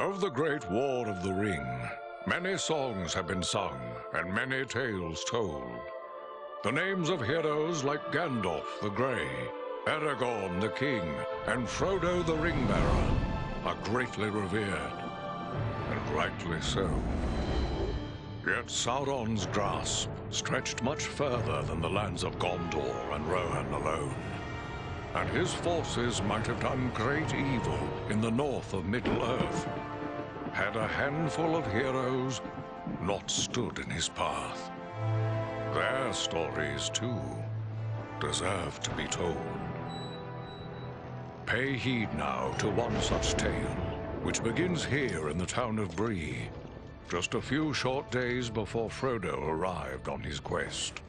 Of the Great War of the Ring, many songs have been sung and many tales told. The names of heroes like Gandalf the Grey, Aragorn the King, and Frodo the Ring-Bearer are greatly revered, and rightly so. Yet Sauron's grasp stretched much further than the lands of Gondor and Rohan alone, and his forces might have done great evil in the north of Middle-earth, had a handful of heroes not stood in his path. Their stories, too, deserve to be told. Pay heed now to one such tale, which begins here in the town of Bree, just a few short days before Frodo arrived on his quest.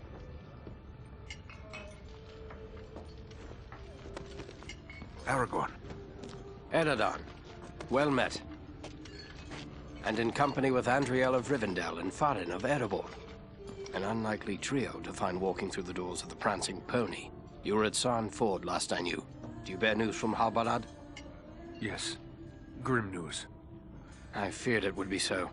Aragorn. Eredon, well met. And in company with Andriel of Rivendell and Farin of Erebor. An unlikely trio to find walking through the doors of the Prancing Pony. You were at Sarn Ford last I knew. Do you bear news from Halbarad? Yes. Grim news. I feared it would be so.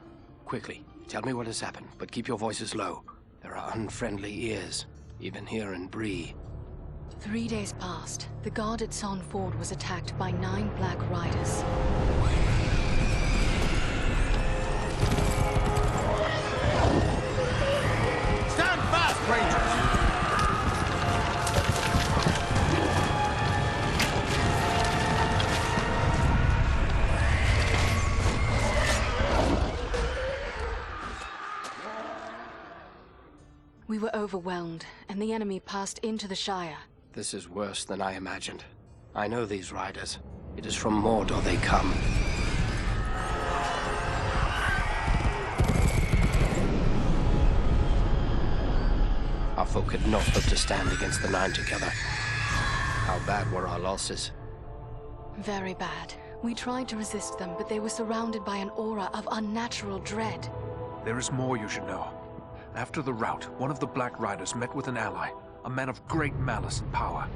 Quickly, tell me what has happened, but keep your voices low. There are unfriendly ears, even here in Bree. 3 days passed. The guard at Sarn Ford was attacked by 9 Black Riders. Stand fast, Rangers! We were overwhelmed, and the enemy passed into the Shire. This is worse than I imagined. I know these riders. It is from Mordor they come. Our folk could not hope to stand against the 9 together. How bad were our losses? Very bad. We tried to resist them, but they were surrounded by an aura of unnatural dread. There is more you should know. After the rout, one of the Black Riders met with an ally, a man of great malice and power.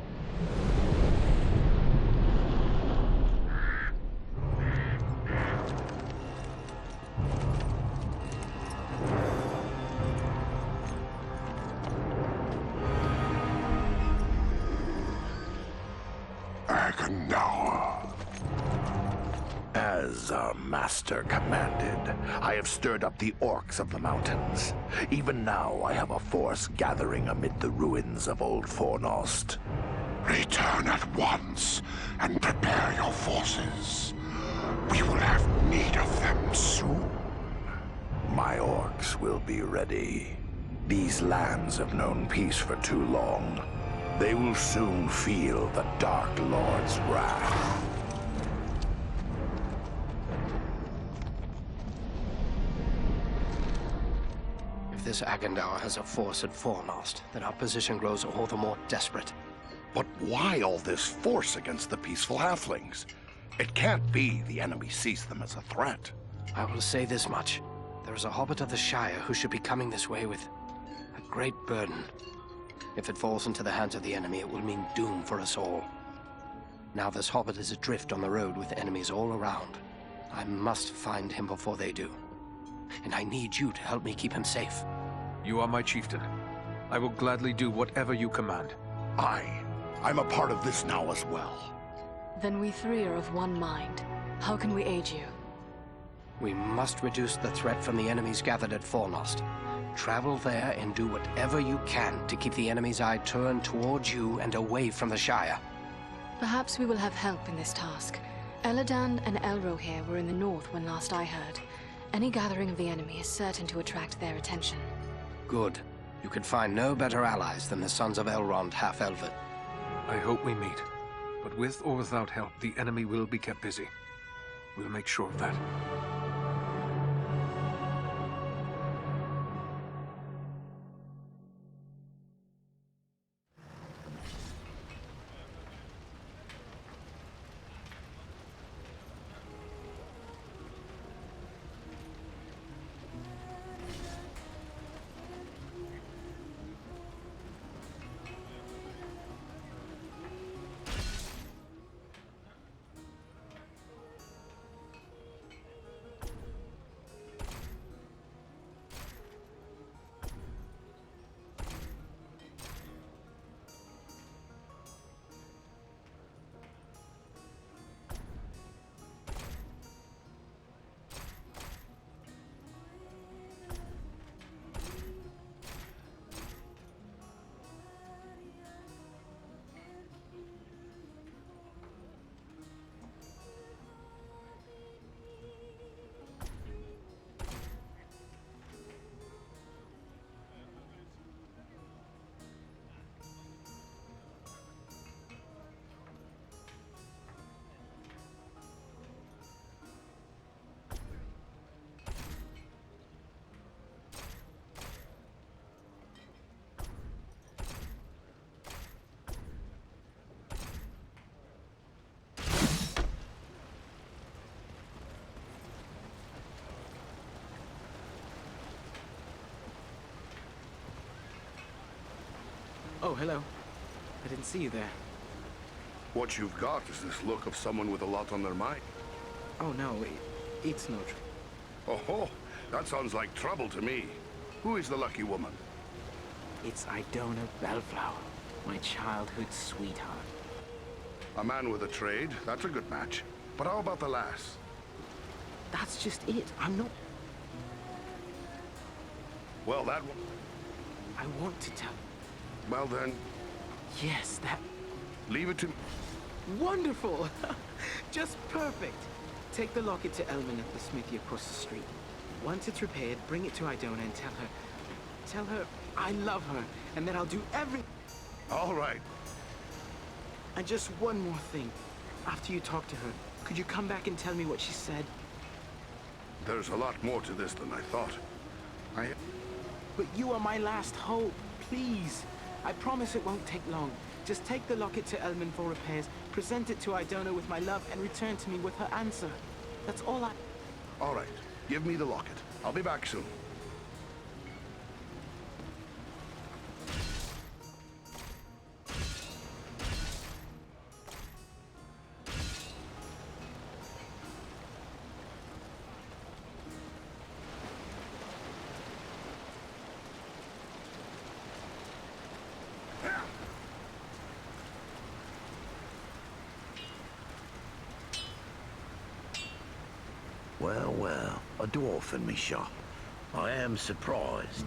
As our master commanded, I have stirred up the orcs of the mountains. Even now, I have a force gathering amid the ruins of Old Fornost. Return at once and prepare your forces. We will have need of them soon. My orcs will be ready. These lands have known peace for too long. They will soon feel the Dark Lord's wrath. If this Agandaur has a force at Fornost, then our position grows all the more desperate. But why all this force against the peaceful halflings? It can't be the enemy sees them as a threat. I will say this much. There is a hobbit of the Shire who should be coming this way with a great burden. If it falls into the hands of the enemy, it will mean doom for us all. Now this hobbit is adrift on the road with enemies all around. I must find him before they do. And I need you to help me keep him safe. You are my chieftain. I will gladly do whatever you command. I'm a part of this now as well. Then we 3 are of one mind. How can we aid you? We must reduce the threat from the enemies gathered at Fornost. Travel there and do whatever you can to keep the enemy's eye turned towards you and away from the Shire. Perhaps we will have help in this task. Elladan and Elrohir were in the north when last I heard. Any gathering of the enemy is certain to attract their attention. Good. You could find no better allies than the sons of Elrond half-elven. I hope we meet. But with or without help, the enemy will be kept busy. We'll make sure of that. Oh, hello. I didn't see you there. What you've got is this look of someone with a lot on their mind. Oh, no, it's no Oh, that sounds like trouble to me. Who is the lucky woman? It's Idona Bellflower, my childhood sweetheart. A man with a trade, that's a good match. But how about the lass? That's just it. I'm not... Well, I want to tell... Well then, Yes, that... leave it to... Wonderful! Just perfect. Take the locket to Elman at the smithy across the street. Once it's repaired, bring it to Idona and tell her I love her and that I'll do every... All right. And just one more thing. After you talk to her, could you come back and tell me what she said? There's a lot more to this than I thought. But you are my last hope. Please. I promise it won't take long. Just take the locket to Elman for repairs, present it to Idona with my love, and return to me with her answer. That's all I... All right. Give me the locket. I'll be back soon. Well, a dwarf in me shop. I am surprised.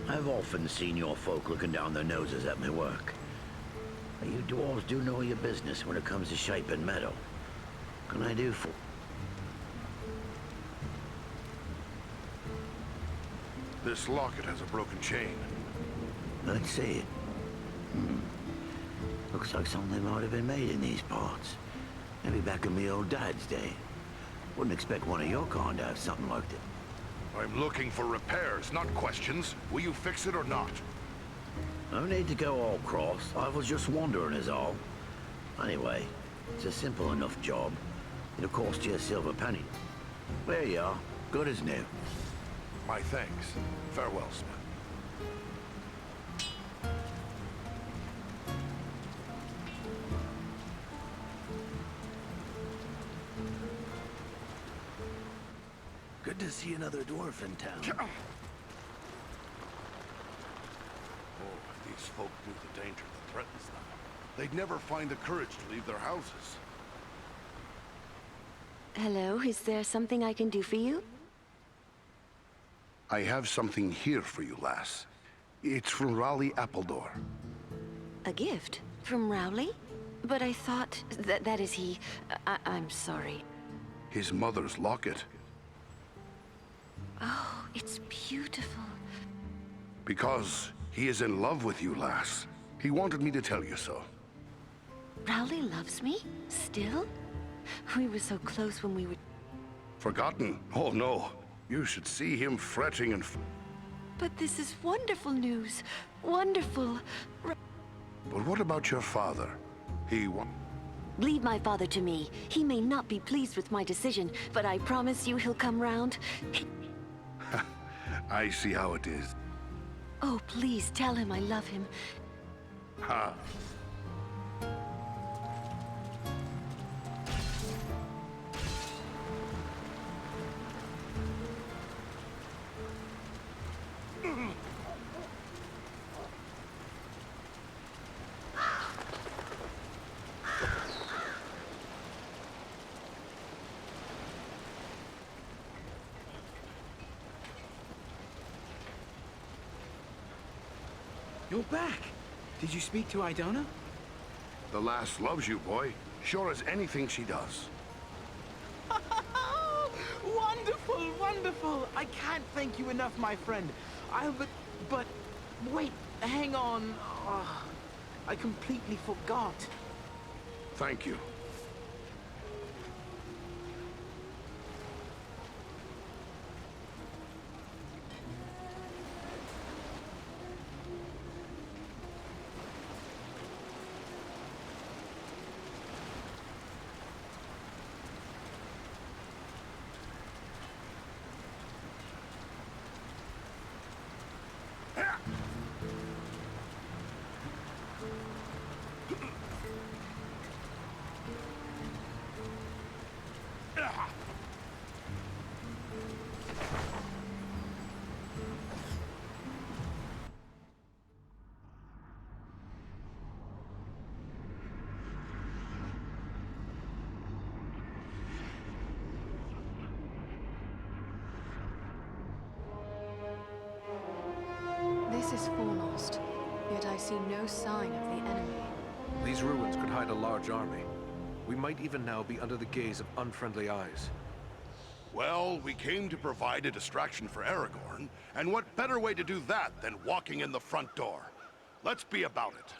I've often seen your folk looking down their noses at my work. You dwarves do know your business when it comes to shaping metal. What can I do for... This locket has a broken chain. Let's see it. Looks like something might have been made in these parts. Maybe back in me old dad's day. Wouldn't expect one of your kind to have something like that. I'm looking for repairs, not questions. Will you fix it or not? No need to go all cross. I was just wondering is all. Anyway, it's a simple enough job. It'll cost you a silver penny. There you are. Good as new. My thanks. Farewell, Smith. Good to see another dwarf in town. Oh, if these folk knew the danger that threatens them, they'd never find the courage to leave their houses. Hello, is there something I can do for you? I have something here for you, lass. It's from Raleigh Appledore. A gift? From Rowley? But I thought that is he... I'm sorry. His mother's locket. Oh, it's beautiful. Because he is in love with you, lass. He wanted me to tell you so. Rowley loves me? Still? We were so close when we were... Forgotten? Oh, no. You should see him fretting and... But this is wonderful news. Wonderful. But what about your father? He Leave my father to me. He may not be pleased with my decision, but I promise you he'll come round. I see how it is. Oh, please tell him I love him. Ha. You're back. Did you speak to Idona? The lass loves you, boy. Sure as anything she does. Wonderful, wonderful. I can't thank you enough, my friend. But wait, hang on. Oh, I completely forgot. Thank you. yet I see no sign of the enemy. These ruins could hide a large army. We might even now be under the gaze of unfriendly eyes. Well, we came to provide a distraction for Aragorn, and what better way to do that than walking in the front door? Let's be about it.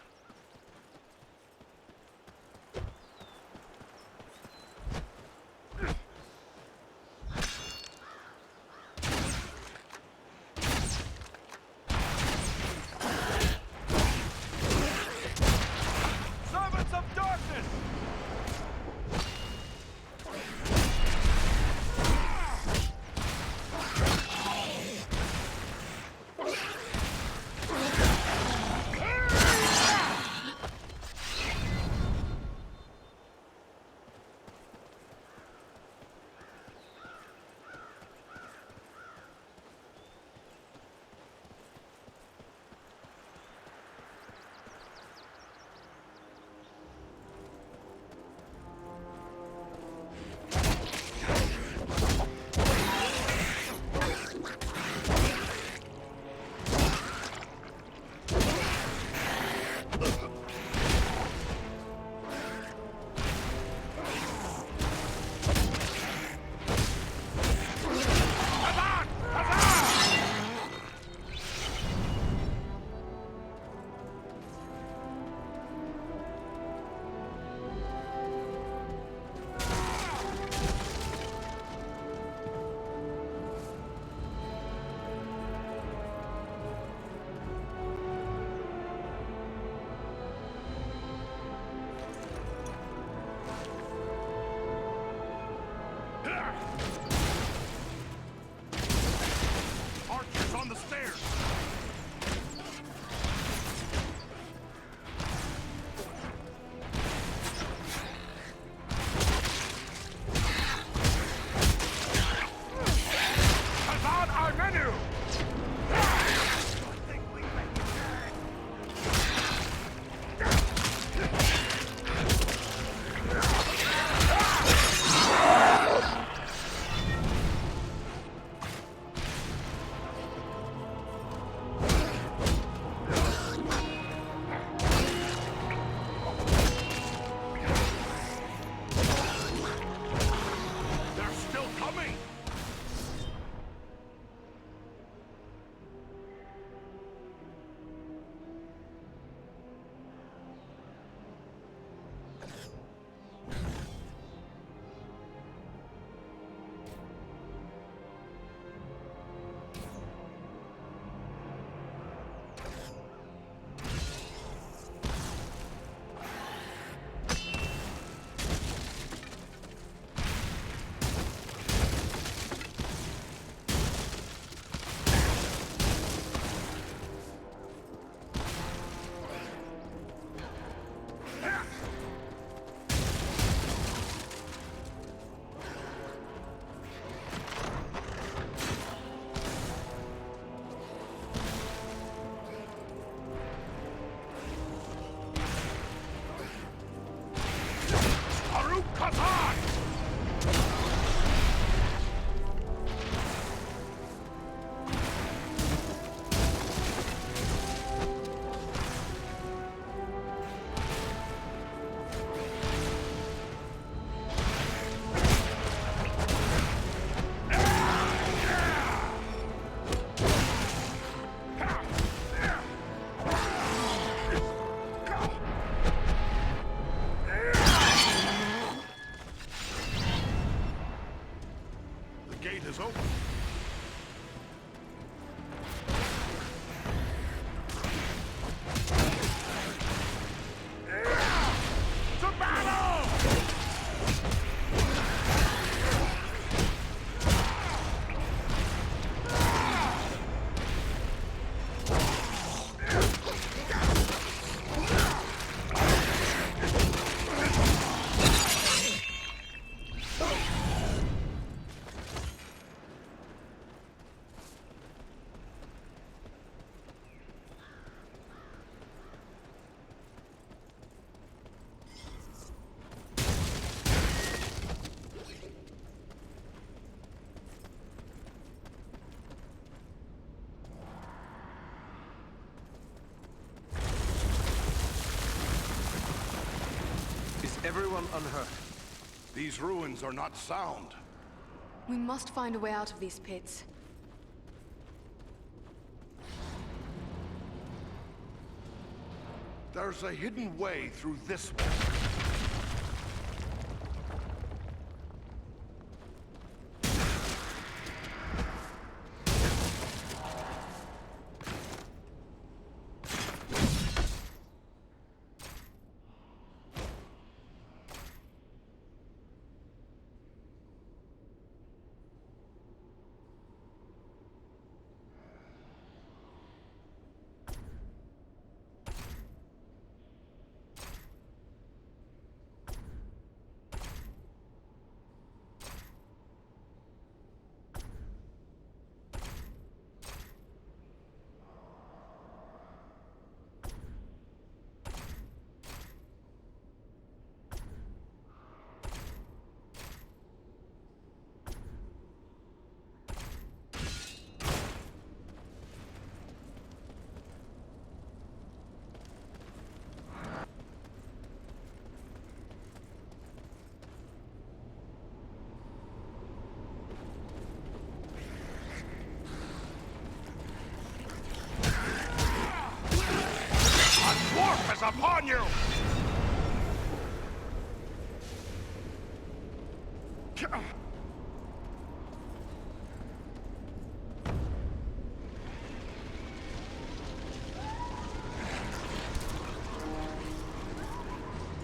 Servants of darkness! Archers on the stairs! Hazard our menu! They're still coming! Aruk Kazan! Everyone unhurt. These ruins are not sound. We must find a way out of these pits. There's a hidden way through this one. Dwarf is upon you!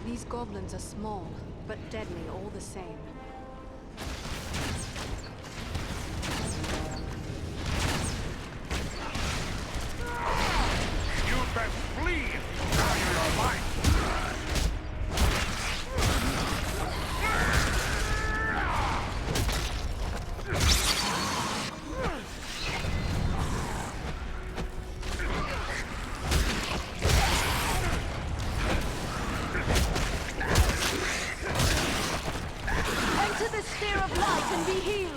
These goblins are small, but deadly all the same. You best flee! Now you're alive! Enter the sphere of light and be healed!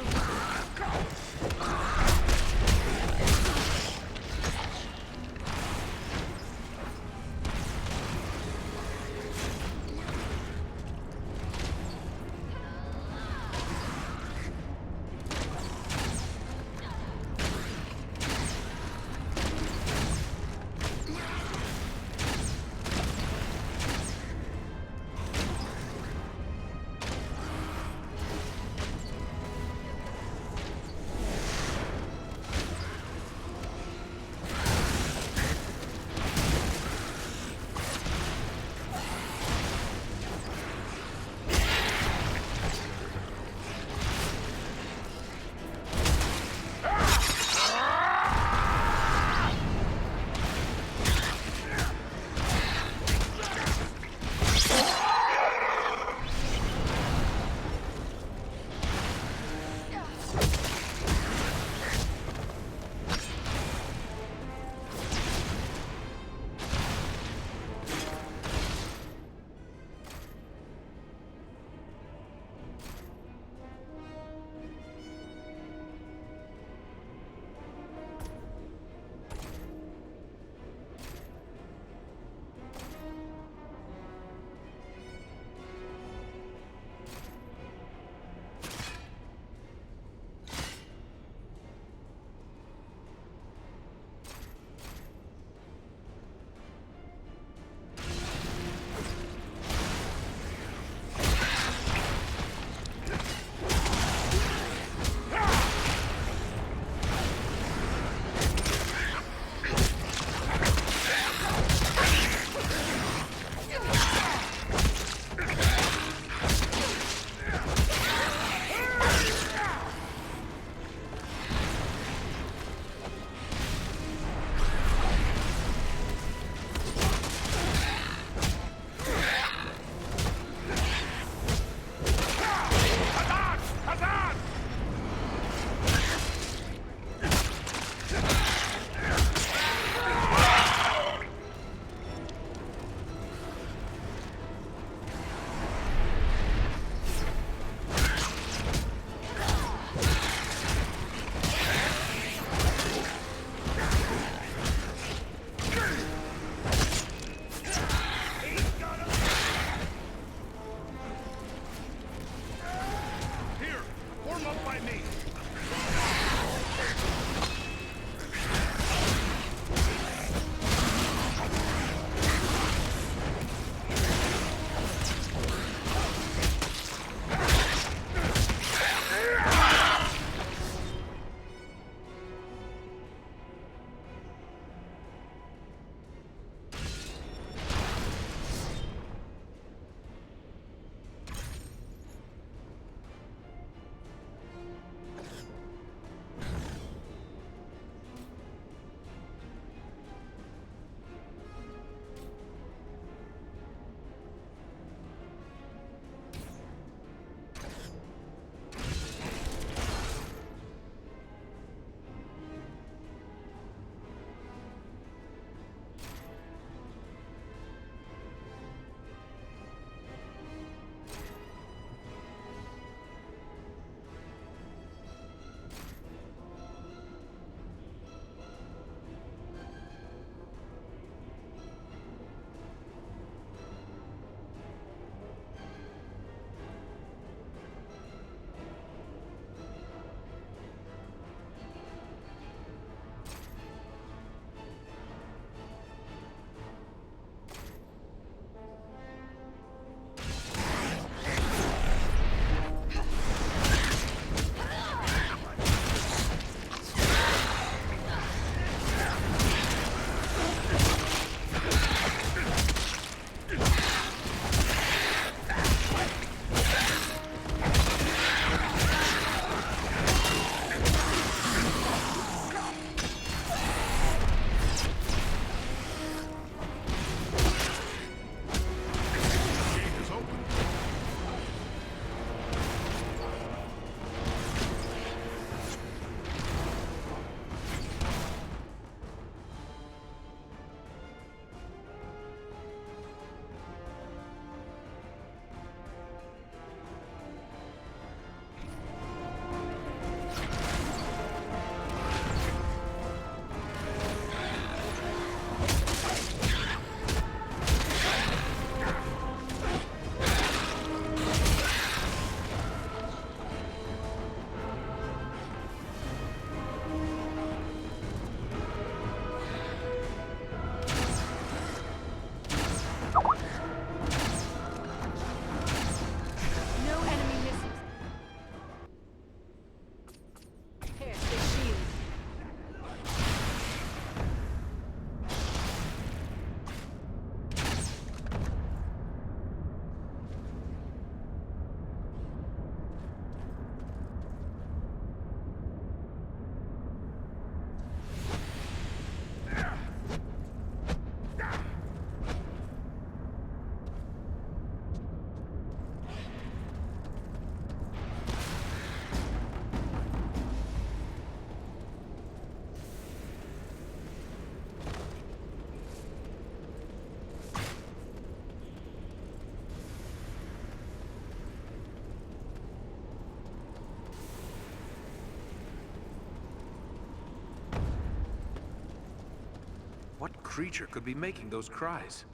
creature could be making those cries?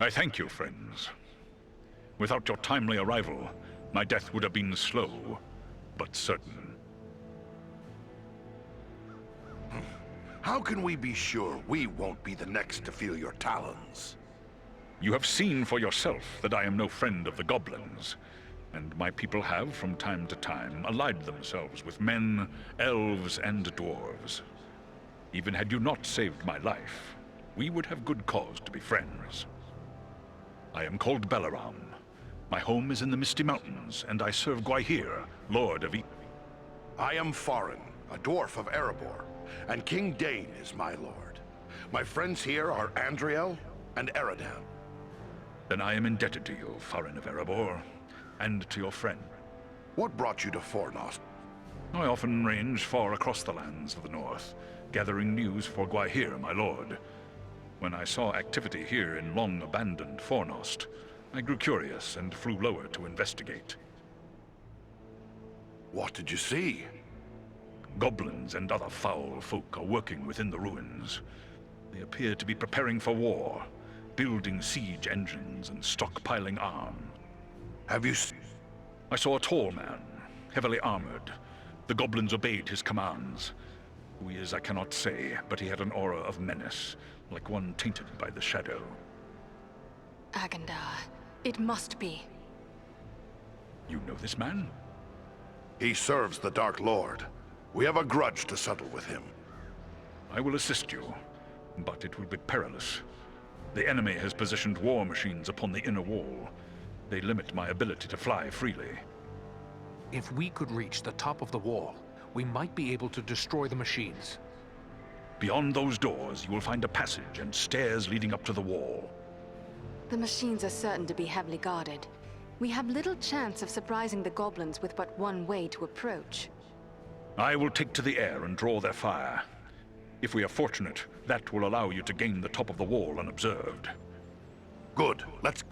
I thank you, friends. Without your timely arrival, my death would have been slow, but certain. How can we be sure we won't be the next to feel your talons? You have seen for yourself that I am no friend of the goblins, and my people have, from time to time, allied themselves with men, elves, and dwarves. Even had you not saved my life, we would have good cause to be friends. I am called Belaram. My home is in the Misty Mountains, and I serve Gwaihir, Lord of I am Farin, a dwarf of Erebor, and King Dane is my lord. My friends here are Andriel and Eridan. Then I am indebted to you, Farin of Erebor, and to your friend. What brought you to Fornost? I often range far across the lands of the north, gathering news for Gwaihir, my lord. When I saw activity here in long-abandoned Fornost, I grew curious and flew lower to investigate. What did you see? Goblins and other foul folk are working within the ruins. They appear to be preparing for war, building siege engines and stockpiling arms. Have you I saw a tall man, heavily armored. The goblins obeyed his commands. Who he is, I cannot say, but he had an aura of menace, like one tainted by the shadow. Agandar. It must be. You know this man? He serves the Dark Lord. We have a grudge to settle with him. I will assist you, but it will be perilous. The enemy has positioned war machines upon the inner wall. They limit my ability to fly freely. If we could reach the top of the wall, we might be able to destroy the machines. Beyond those doors, you will find a passage and stairs leading up to the wall. The machines are certain to be heavily guarded. We have little chance of surprising the goblins with but one way to approach. I will take to the air and draw their fire. If we are fortunate, that will allow you to gain the top of the wall unobserved. Good. Let's...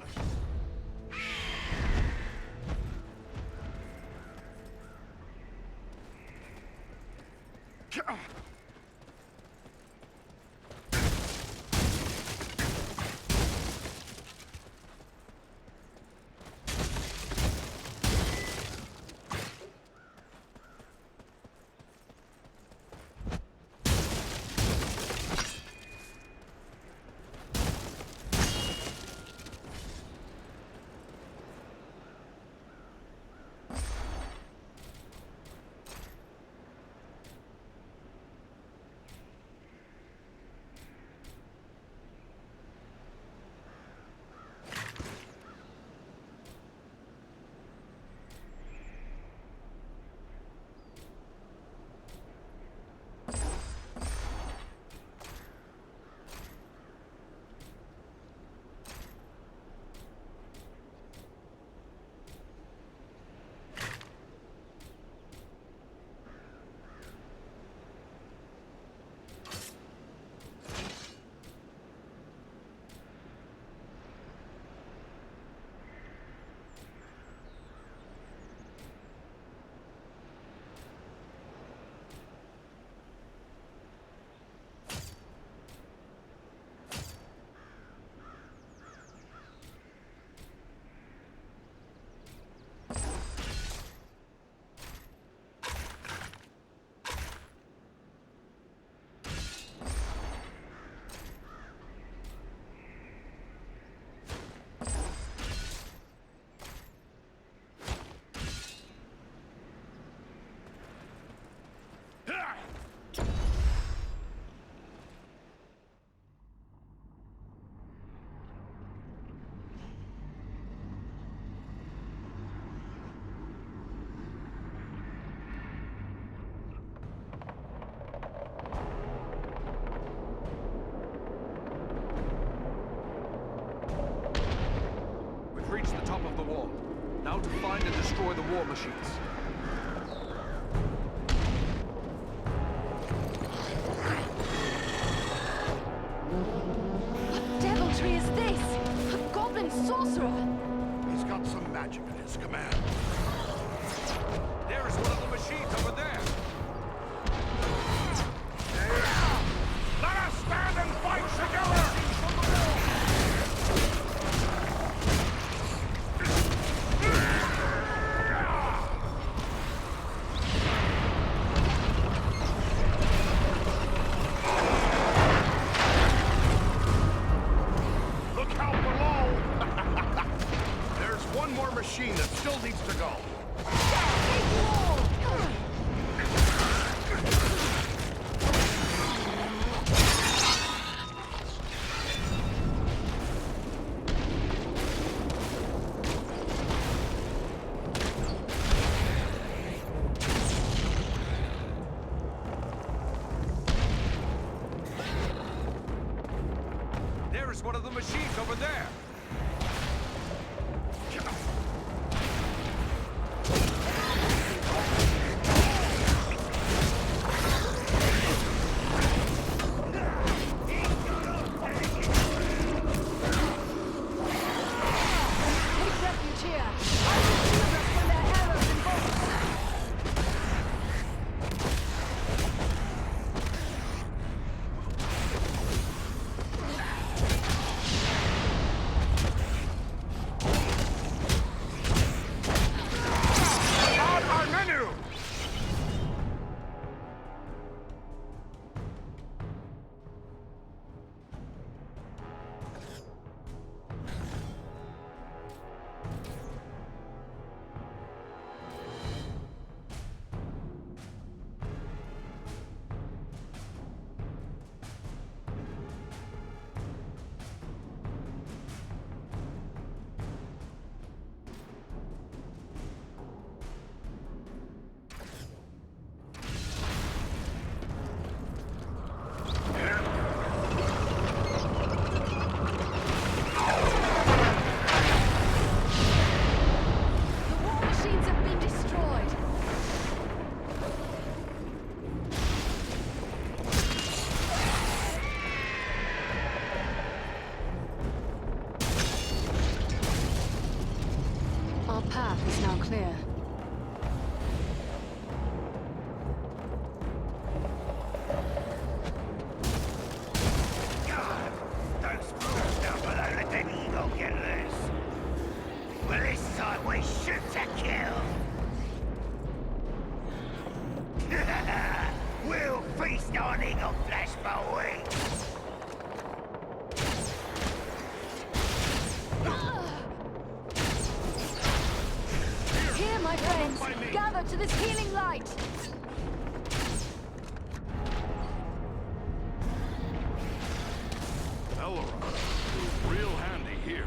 Reach the top of the wall. Now to find and destroy the war machines. What deviltry is this? A goblin sorcerer! He's got some magic at his command. There is one of the machines over there. Let us stand and fight together! machine that still needs to go. There's one of the machines over there. Our path is now clear. God, those fools down below let them eagle get loose. Well, this time we shoot to kill. We'll feast on eagle flesh for weeks. Here, my friends, gather to this healing light. Elrond is real handy here.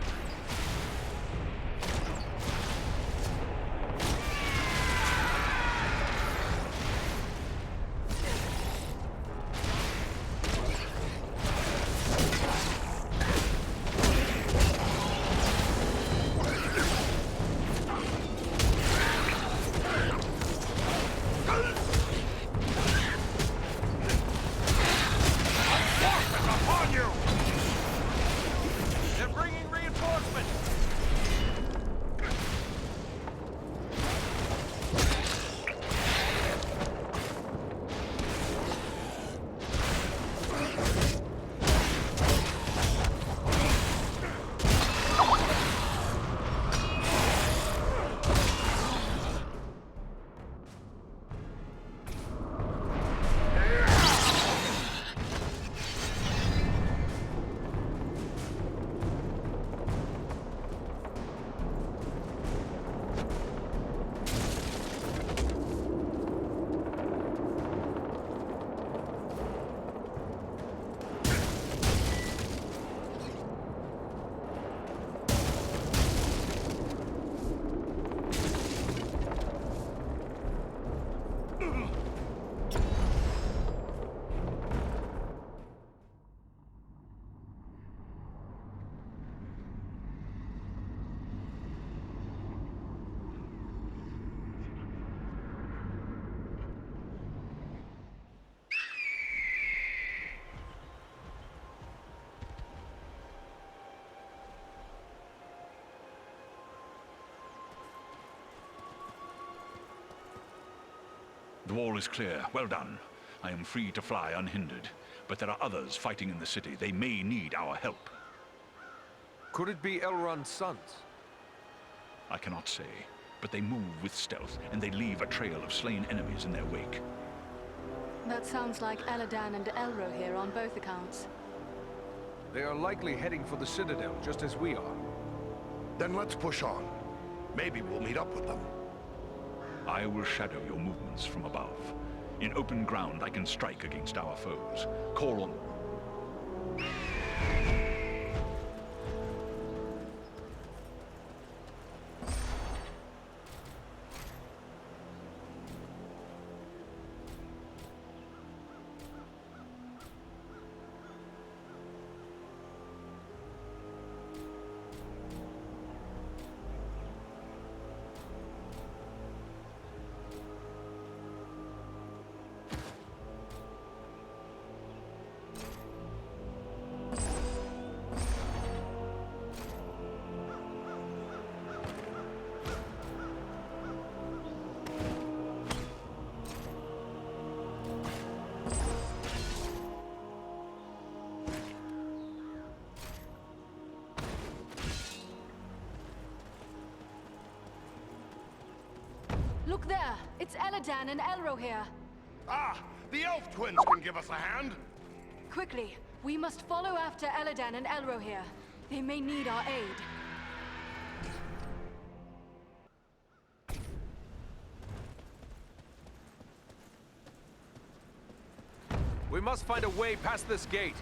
The wall is clear. Well done. I am free to fly unhindered. But there are others fighting in the city. They may need our help. Could it be Elrond's sons? I cannot say. But they move with stealth, and they leave a trail of slain enemies in their wake. That sounds like Eladan and Elro here on both accounts. They are likely heading for the Citadel, just as we are. Then let's push on. Maybe we'll meet up with them. I will shadow your movements from above. In open ground, I can strike against our foes. Call on... Look there! It's Eladan and Elro here. Ah! The elf twins can give us a hand! Quickly, we must follow after Eladan and Elro here. They may need our aid. We must find a way past this gate.